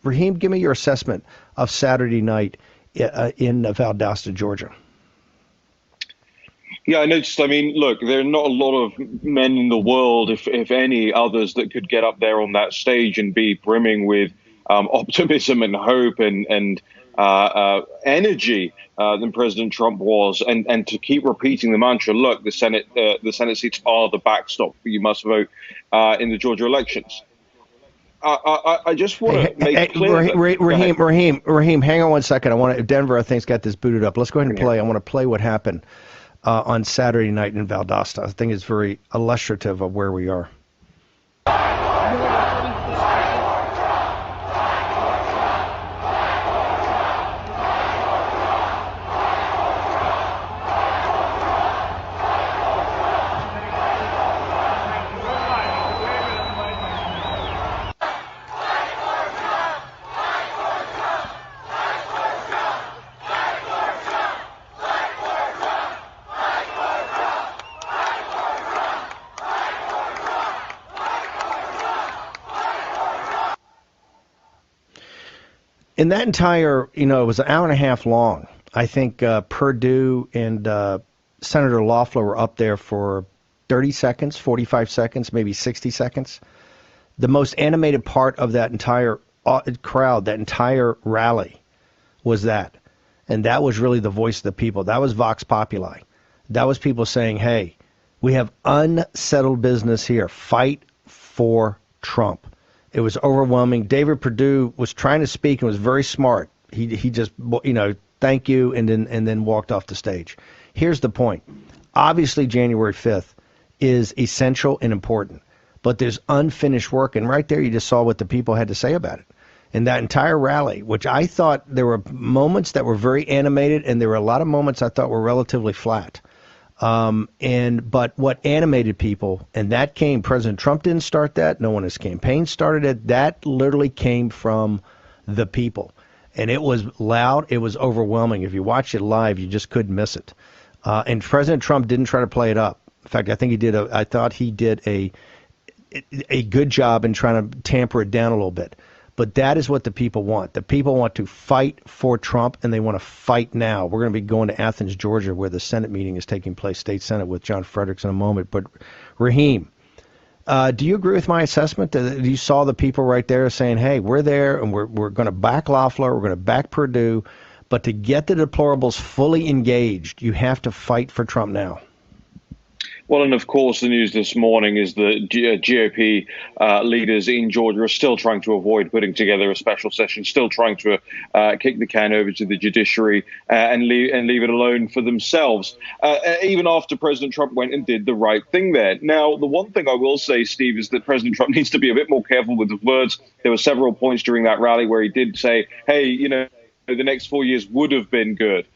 Raheem, give me your assessment of Saturday night in Valdosta, Georgia. Yeah, I noticed. I mean, look, there are not a lot of men in the world, if any, others that could get up there on that stage and be brimming with optimism and hope and energy than President Trump was, and to keep repeating the mantra. Look, the Senate seats are the backstop. You must vote in the Georgia elections. I just want to make clear that. Raheem, hang on one second. Denver, I think's got this booted up. Let's go ahead and play. I want to play what happened on Saturday night in Valdosta. I think it's very illustrative of where we are. In that entire, it was an hour and a half long. I think Perdue and Senator Loeffler were up there for 30 seconds, 45 seconds, maybe 60 seconds. The most animated part of that entire crowd, that entire rally, was that. And that was really the voice of the people. That was Vox Populi. That was people saying, hey, we have unsettled business here. Fight for Trump. It was overwhelming. David Perdue was trying to speak and was very smart. He just, thank you, and then walked off the stage. Here's the point. Obviously, January 5th is essential and important, but there's unfinished work, and right there you just saw what the people had to say about it. And that entire rally, which I thought there were moments that were very animated, and there were a lot of moments I thought were relatively flat. But what animated people, and that came, President Trump didn't start that. No one in his campaign started it. That literally came from the people. And it was loud. It was overwhelming. If you watch it live, you just couldn't miss it. And President Trump didn't try to play it up. In fact, I think I thought he did a good job in trying to tamper it down a little bit. But that is what the people want. The people want to fight for Trump, and they want to fight now. We're going to be going to Athens, Georgia, where the Senate meeting is taking place, State Senate, with John Fredericks in a moment. But, Raheem, do you agree with my assessment that you saw the people right there saying, hey, we're there, and we're going to back Loeffler, we're going to back Perdue, but to get the deplorables fully engaged, you have to fight for Trump now? Well, and of course, the news this morning is that GOP leaders in Georgia are still trying to avoid putting together a special session, still trying to kick the can over to the judiciary and leave it alone for themselves, even after President Trump went and did the right thing there. Now, the one thing I will say, Steve, is that President Trump needs to be a bit more careful with his words. There were several points during that rally where he did say, hey, the next 4 years would have been good.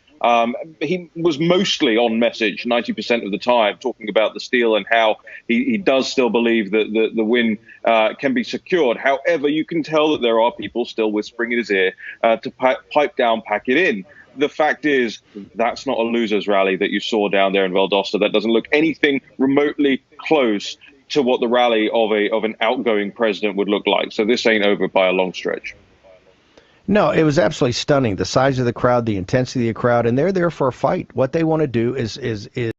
He was mostly on message 90% of the time, talking about the steal and how he does still believe that the win can be secured. However, you can tell that there are people still whispering in his ear to pipe down, pack it in. The fact is, that's not a loser's rally that you saw down there in Valdosta. That doesn't look anything remotely close to what the rally of an outgoing president would look like. So this ain't over by a long stretch. No, it was absolutely stunning. The size of the crowd, the intensity of the crowd, and they're there for a fight. What they want to do is